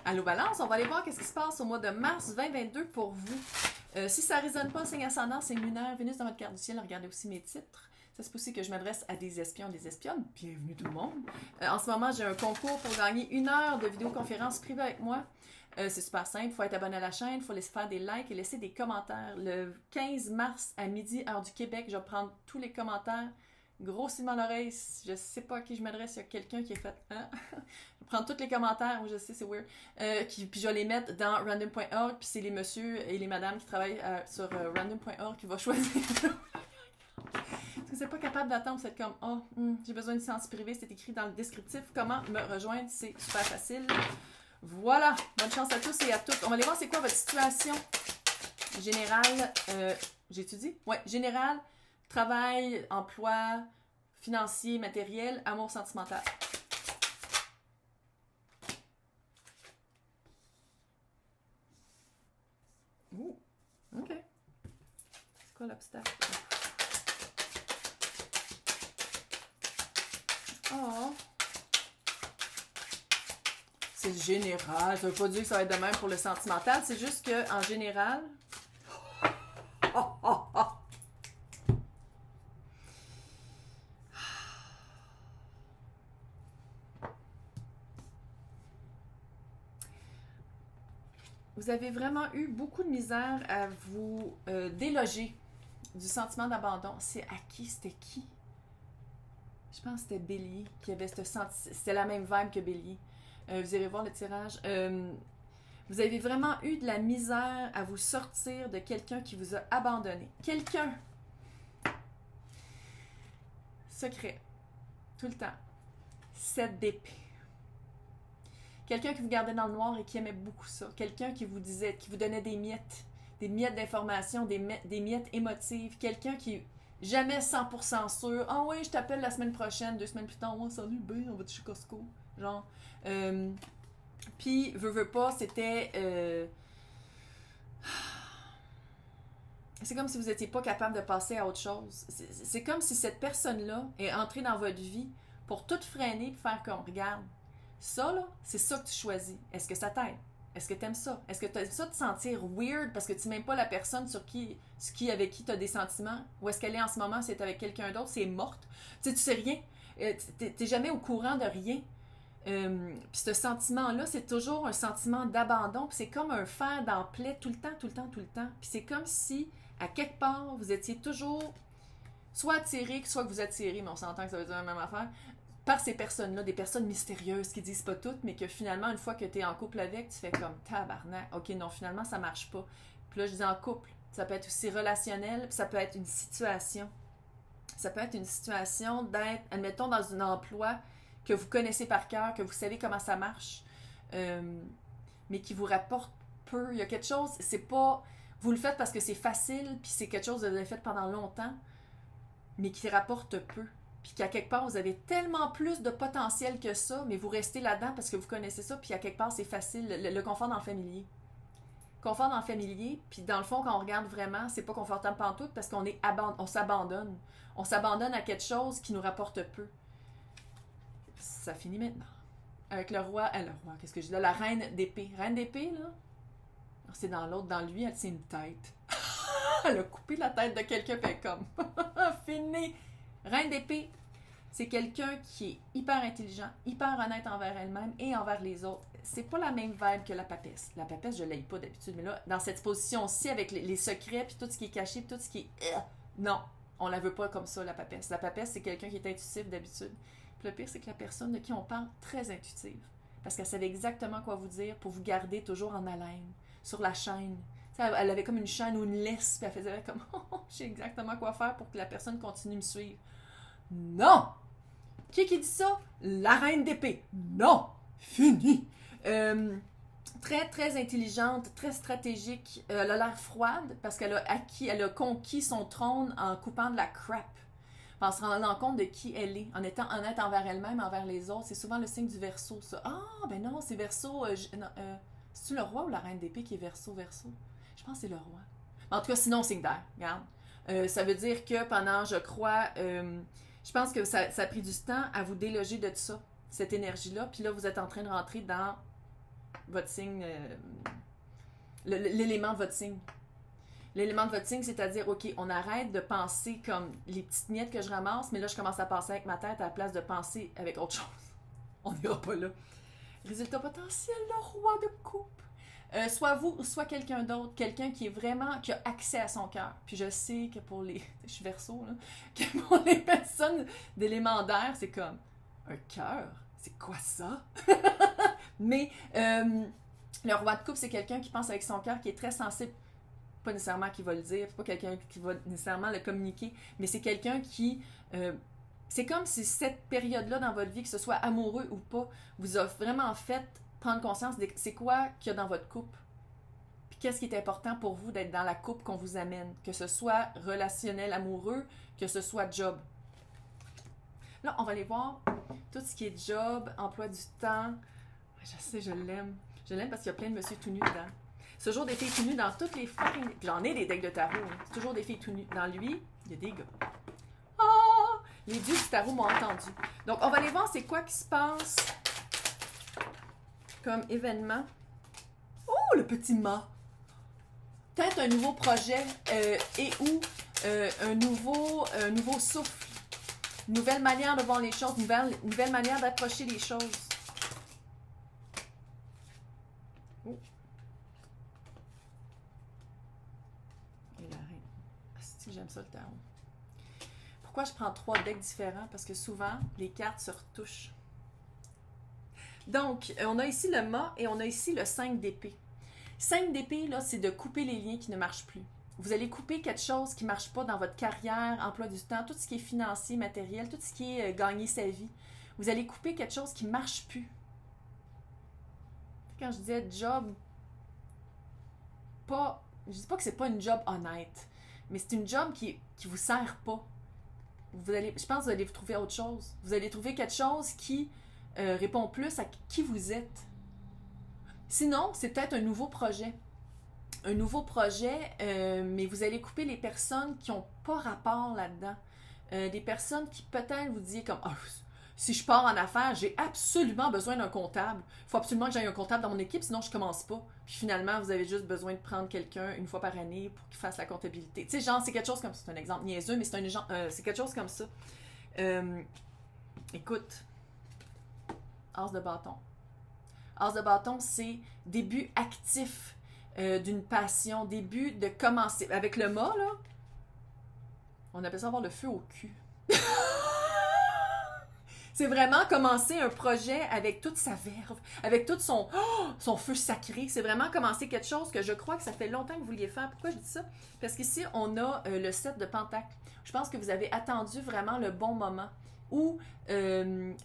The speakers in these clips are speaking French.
Allô Balance, on va aller voir qu'est-ce qui se passe au mois de mars 2022 pour vous. Si ça ne résonne pas, signe ascendant, signe lunaire, Vénus dans votre carte du ciel, regardez aussi mes titres. Ça se peut aussi que je m'adresse à des espions, des espionnes. Bienvenue tout le monde. En ce moment, j'ai un concours pour gagner 1 heure de vidéoconférence privée avec moi. C'est super simple, il faut être abonné à la chaîne, il faut laisser faire des likes et laisser des commentaires. Le 15 mars à midi, heure du Québec, je vais prendre tous les commentaires. Grossiment l'oreille, je sais pas à qui je m'adresse, il y a quelqu'un qui est fait hein? Je vais prendre tous les commentaires, je sais c'est weird, puis je vais les mettre dans random.org, puis c'est les messieurs et les madames qui travaillent sur random.org qui vont choisir. Parce que c'est pas capable d'attendre, c'est comme oh, j'ai besoin de séance privée, c'est écrit dans le descriptif, comment me rejoindre, c'est super facile. Voilà, bonne chance à tous et à toutes. On va aller voir c'est quoi votre situation générale, j'étudie? Ouais, générale. Travail, emploi, financier, matériel, amour sentimental. Ouh, ok. C'est quoi l'obstacle? Oh. C'est général. Ça veut pas dire que ça va être de même pour le sentimental. C'est juste qu'en général... Oh, oh, oh. Vous avez vraiment eu beaucoup de misère à vous déloger du sentiment d'abandon. C'est à qui? C'était qui? Je pense que c'était Bélier qui avait ce sentiment. C'était la même vibe que Bélier. Vous irez voir le tirage. Vous avez vraiment eu de la misère à vous sortir de quelqu'un qui vous a abandonné. Quelqu'un. Secret. Tout le temps. 7 d'épée. Quelqu'un qui vous gardait dans le noir et qui aimait beaucoup ça. Quelqu'un qui vous disait, qui vous donnait des miettes d'informations, des miettes émotives. Quelqu'un qui jamais 100% sûr. Ah oui, je t'appelle la semaine prochaine, 2 semaines plus tard. Oh, salut, ben, on va chez Costco. Genre. Puis, veux pas, c'était... C'est comme si vous n'étiez pas capable de passer à autre chose. C'est comme si cette personne-là est entrée dans votre vie pour tout freiner et faire comme, regarde, ça, là, c'est ça que tu choisis. Est-ce que ça t'aide? Est-ce que tu aimes ça? Est-ce que tu aimes ça te sentir weird parce que tu n'aimes pas la personne avec qui tu as des sentiments? Ou est-ce qu'elle est en ce moment, c'est avec quelqu'un d'autre, c'est morte? Tu sais rien. T'es jamais au courant de rien. Puis ce sentiment-là, c'est toujours un sentiment d'abandon. Puis c'est comme un fer dans la plaie tout le temps, tout le temps, tout le temps. Puis c'est comme si, à quelque part, vous étiez toujours soit attiré, soit que vous attirez, mais on s'entend que ça veut dire la même affaire, par ces personnes-là, des personnes mystérieuses qui disent pas toutes, mais que finalement, une fois que tu es en couple avec, tu fais comme tabarnak. Ok, non, finalement, ça marche pas. Puis là, je dis en couple. Ça peut être aussi relationnel, puis ça peut être une situation. Ça peut être une situation d'être, admettons, dans un emploi que vous connaissez par cœur, que vous savez comment ça marche, mais qui vous rapporte peu. Il y a quelque chose, c'est pas... Vous le faites parce que c'est facile, puis c'est quelque chose que vous avez fait pendant longtemps, mais qui rapporte peu. Puis qu'à quelque part, vous avez tellement plus de potentiel que ça, mais vous restez là-dedans parce que vous connaissez ça, puis à quelque part, c'est facile. Le confort dans le familier. Confort dans le familier, puis dans le fond, quand on regarde vraiment, c'est pas confortable pantoute parce on s'abandonne. On s'abandonne à quelque chose qui nous rapporte peu. Ça finit maintenant. Avec le roi, qu'est-ce que je dis là? La reine d'épée. Reine d'épée, là, c'est dans l'autre, dans lui, elle tient une tête. Elle a coupé la tête de quelqu'un, puis comme, fini! Reine d'épée, c'est quelqu'un qui est hyper intelligent, hyper honnête envers elle-même et envers les autres. C'est pas la même vibe que la papesse. La papesse, je l'aime pas d'habitude, mais là, dans cette position-ci, avec les secrets, puis tout ce qui est caché, puis tout ce qui est... non, on la veut pas comme ça, la papesse. La papesse, c'est quelqu'un qui est intuitif d'habitude. Puis le pire, c'est que la personne de qui on parle, très intuitive. Parce qu'elle savait exactement quoi vous dire pour vous garder toujours en haleine, sur la chaîne. Elle avait comme une chaîne ou une laisse, puis elle faisait comme « je sais exactement quoi faire pour que la personne continue de me suivre. » Non! Qui dit ça? La reine d'épée. Non! Fini! Très, très intelligente, très stratégique. Elle a l'air froide parce qu'elle a conquis son trône en coupant de la crap. En se rendant compte de qui elle est, en étant honnête envers elle-même, envers les autres. C'est souvent le signe du Verseau, ça. Ah, ben non, c'est Verseau. C'est-tu le roi ou la reine d'épée qui est Verseau? Je pense que c'est le roi. Mais en tout cas, sinon, signe d'air. Regarde. Ça veut dire que pendant, je crois, je pense que ça a pris du temps à vous déloger de ça, cette énergie-là. Puis là, vous êtes en train de rentrer dans votre signe, l'élément de votre signe. L'élément de votre signe, c'est-à-dire, OK, on arrête de penser comme les petites miettes que je ramasse, mais là, je commence à penser avec ma tête à la place de penser avec autre chose. On n'ira pas là. Résultat potentiel, le roi de coupe. Soit vous, soit quelqu'un d'autre, quelqu'un qui est vraiment, qui a accès à son cœur. Puis je sais que pour les, je suis Verseau, là, que pour les personnes d'éléments d'air, c'est comme, un cœur, c'est quoi ça? Mais le roi de coupe, c'est quelqu'un qui pense avec son cœur, qui est très sensible. Pas nécessairement qui va le dire, c'est pas quelqu'un qui va nécessairement le communiquer, mais c'est quelqu'un qui... c'est comme si cette période-là dans votre vie, que ce soit amoureux ou pas, vous a vraiment fait prendre conscience de c'est quoi qu'il y a dans votre couple. Puis qu'est-ce qui est important pour vous d'être dans la couple qu'on vous amène. Que ce soit relationnel, amoureux, que ce soit job. Là, on va aller voir tout ce qui est job, emploi du temps. Je sais, je l'aime. Je l'aime parce qu'il y a plein de monsieur tout nus dedans. C'est toujours des filles tout nues dans toutes les fucking... J'en ai des decks de tarot. Hein. C'est toujours des filles tout nues. Dans lui, il y a des gars. Oh! Les dieux du tarot m'ont entendu. Donc, on va aller voir c'est quoi qui se passe comme événement. Oh, le petit mât! Peut-être un nouveau projet et ou un nouveau souffle. Une nouvelle manière de voir les choses. Une nouvelle manière d'approcher les choses. Oh. Et la reine. Asti, j'aime ça le tarot. Pourquoi je prends 3 decks différents? Parce que souvent, les cartes se retouchent. Donc, on a ici le mât et on a ici le 5 d'épée. 5 d'épée, là, c'est de couper les liens qui ne marchent plus. Vous allez couper quelque chose qui ne marche pas dans votre carrière, emploi du temps, tout ce qui est financier, matériel, tout ce qui est gagner sa vie. Vous allez couper quelque chose qui ne marche plus. Quand je disais job, pas, je dis pas que c'est pas une job honnête, mais c'est une job qui vous sert pas. Je pense que vous allez vous trouver autre chose. Vous allez trouver quelque chose qui répond plus à qui vous êtes. Sinon, c'est peut-être un nouveau projet. Un nouveau projet, mais vous allez couper les personnes qui n'ont pas rapport là-dedans. Des personnes qui peut-être vous disent comme si je pars en affaires, j'ai absolument besoin d'un comptable. Il faut absolument que j'aille un comptable dans mon équipe, sinon je commence pas. Puis finalement, vous avez juste besoin de prendre quelqu'un une fois par année pour qu'il fasse la comptabilité. Tu sais, genre, c'est quelque chose comme ça. C'est un exemple niaiseux, mais c'est quelque chose comme ça. Écoute, As de bâton. As de bâton, c'est début actif d'une passion, début de commencer. Avec le mât, là, on appelle ça avoir le feu au cul. C'est vraiment commencer un projet avec toute sa verve, avec tout son feu sacré. C'est vraiment commencer quelque chose que je crois que ça fait longtemps que vous vouliez faire. Pourquoi je dis ça? Parce qu'ici, on a le 7 de Pentacle. Je pense que vous avez attendu vraiment le bon moment ou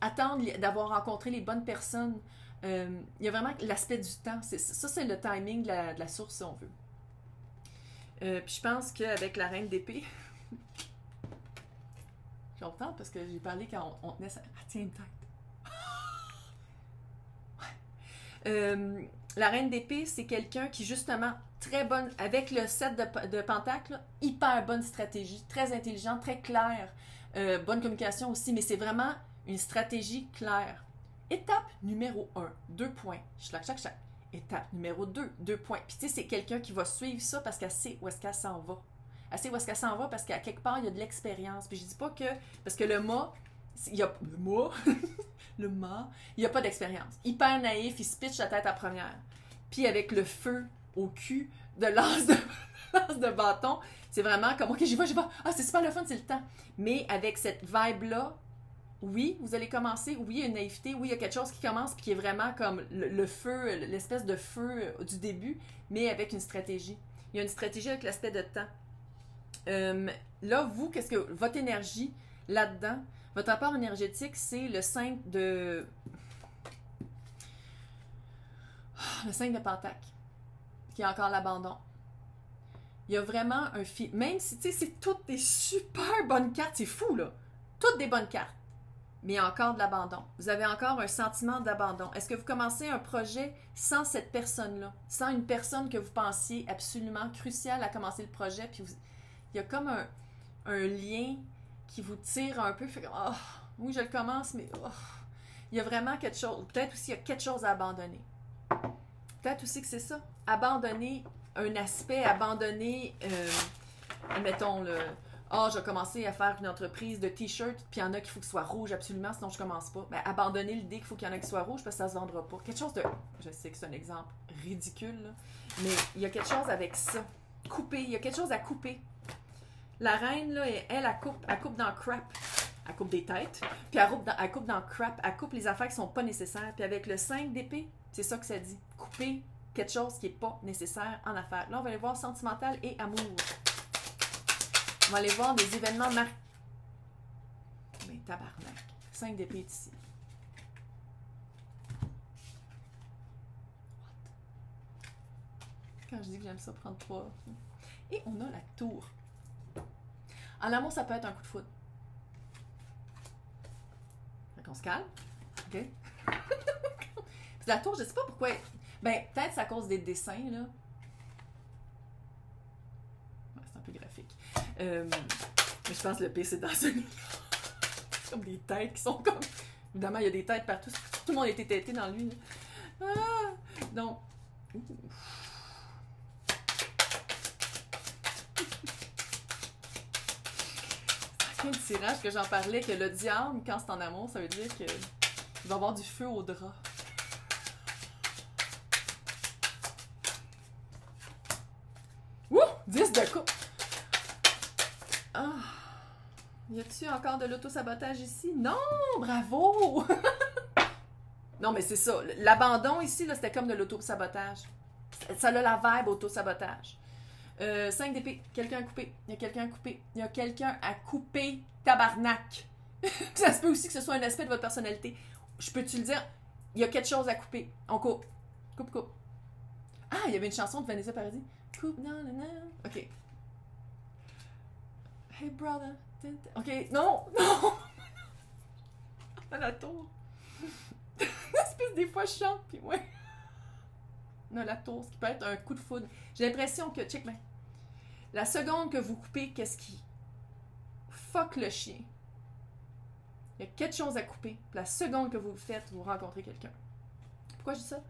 attendre d'avoir rencontré les bonnes personnes. Il y a vraiment l'aspect du temps. Ça, c'est le timing de la source, si on veut. Puis je pense qu'avec la reine d'épée... Je suis contente parce que j'ai parlé quand on tenait ça. Ah, tiens une tête. Ouais. La reine d'épée, c'est quelqu'un qui, justement, très bonne, avec le 7 de Pentacle, hyper bonne stratégie, très intelligent, très clair. Bonne communication aussi, mais c'est vraiment une stratégie claire. Étape numéro 1, 2 points. Chlac, chlac, chlac. Étape numéro 2, 2 points. Puis tu sais, c'est quelqu'un qui va suivre ça parce qu'elle sait où est-ce qu'elle s'en va. Elle sait où est-ce qu'elle s'en va parce qu'à quelque part, il y a de l'expérience. Puis je dis pas que... Parce que le mât, il y a... Le mât? Le mât, il n'y a pas d'expérience. Hyper naïf, il se pitche la tête à première. Puis avec le feu au cul de l'as de bâton, c'est vraiment comme, OK, j'y vais. Ah, c'est super le fun, c'est le temps. Mais avec cette vibe-là, oui, vous allez commencer. Oui, il y a une naïveté. Oui, il y a quelque chose qui commence puis qui est vraiment comme le feu, l'espèce de feu du début, mais avec une stratégie. Il y a une stratégie avec l'aspect de temps. Là, vous, qu'est-ce que votre énergie là-dedans, votre apport énergétique, c'est le 5 de... Le 5 de Pentacle, qui est encore l'abandon. Il y a vraiment un fil. Même si, tu sais, c'est toutes des super bonnes cartes, c'est fou, là. Toutes des bonnes cartes. Mais il y a encore de l'abandon. Vous avez encore un sentiment d'abandon. Est-ce que vous commencez un projet sans cette personne-là? Sans une personne que vous pensiez absolument cruciale à commencer le projet, puis il y a comme un lien qui vous tire un peu, fait comme, oh, oui, je le commence, mais oh. Il y a vraiment quelque chose, peut-être aussi il y a quelque chose à abandonner. peut-être aussi que c'est ça. Abandonner un aspect, abandonner, mettons, je vais commencer à faire une entreprise de t-shirts, puis il y en a qu'il faut que ce soit rouge absolument, sinon je commence pas. Ben, abandonner l'idée qu'il faut qu'il y en ait qui soit rouge parce que ça se vendra pas. Quelque chose de... Je sais que c'est un exemple ridicule, là, mais il y a quelque chose avec ça. Couper, il y a quelque chose à couper. La reine, là, elle coupe dans crap. Elle coupe des têtes, puis elle coupe dans crap, elle coupe les affaires qui sont pas nécessaires. Puis avec le 5 d'épée, c'est ça que ça dit. Couper quelque chose qui est pas nécessaire en affaires. Là, on va aller voir sentimental et amour. On va aller voir des événements marquants. Mais tabarnak. 5 d'épée est ici. Quand je dis que j'aime ça prendre 3. Et on a la tour. En amour, ça peut être un coup de foudre. Fait qu'on se calme. OK? Puis la tour, je sais pas pourquoi. Ben, peut-être c'est à cause des dessins, là. Ouais, c'est un peu graphique. Mais je pense que le pire, c'est dans celui-là. C'est comme des têtes qui sont comme... Évidemment, il y a des têtes partout. Tout le monde a été têté dans lui. Là. Ah! Donc... C'est un tirage que j'en parlais, que le diable, quand c'est en amour, ça veut dire qu'il va y avoir du feu au drap. Ouh! 10 de coupe! Ah! Y a-t-il encore de l'auto-sabotage ici? Non! Bravo! Non, mais c'est ça. L'abandon ici, là, c'était comme de l'auto-sabotage. Ça a la vibe auto-sabotage. 5 d'épée. Quelqu'un a coupé. Il y a quelqu'un à couper. Il y a quelqu'un à couper. Tabarnak! Ça se peut aussi que ce soit un aspect de votre personnalité. Je peux-tu le dire? Il y a quelque chose à couper. On coupe. Coupe, coupe. Ah, il y avait une chanson de Vanessa Paradis. Coupe, non, non, non. OK. Hey, brother. OK, non, non! À la tour. Espèce des fois, je chante, puis ouais. Non, la tour, ce qui peut être un coup de foudre. J'ai l'impression que, check bien, la seconde que vous coupez, qu'est-ce qui... Fuck le chien. Il y a quelque chose à couper. Puis la seconde que vous le faites, vous rencontrez quelqu'un. Pourquoi je dis ça?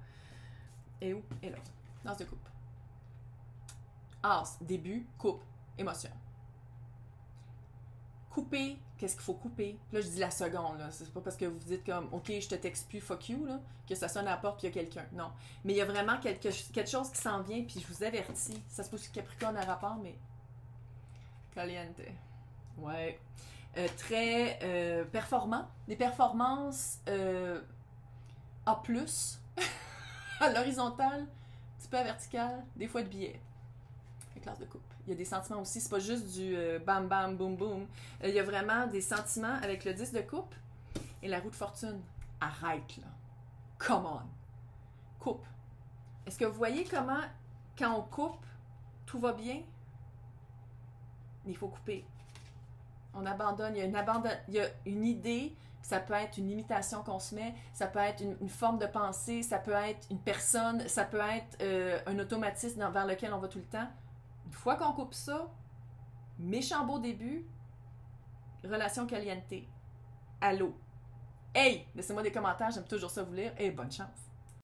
Et où? Et là. As de coupe. As, début, coupe, émotion. Couper, qu'est-ce qu'il faut couper? Là, je dis la seconde, là. C'est pas parce que vous dites comme, OK, je te texte plus, fuck you, là, que ça sonne à la porte qu'il y a quelqu'un. Non. Mais il y a vraiment quelque chose qui s'en vient, puis je vous avertis. Ça se peut que Capricorne a rapport, mais... Caliente. Ouais. Très performant. Des performances A+, à l'horizontale, un petit peu à verticale, des fois de biais. La classe de coupe. Il y a des sentiments aussi, c'est pas juste du bam bam boum boum. Il y a vraiment des sentiments avec le 10 de coupe et la roue de fortune. Arrête là. Come on. Coupe. Est-ce que vous voyez comment, quand on coupe, tout va bien? Il faut couper. On abandonne. Il y a une idée, ça peut être une limitation qu'on se met, ça peut être une forme de pensée, ça peut être une personne, ça peut être un automatisme vers lequel on va tout le temps. Une fois qu'on coupe ça, méchant beau début, relation caliente. Allô. Hey! Laissez-moi des commentaires, j'aime toujours ça vous lire. Et bonne chance!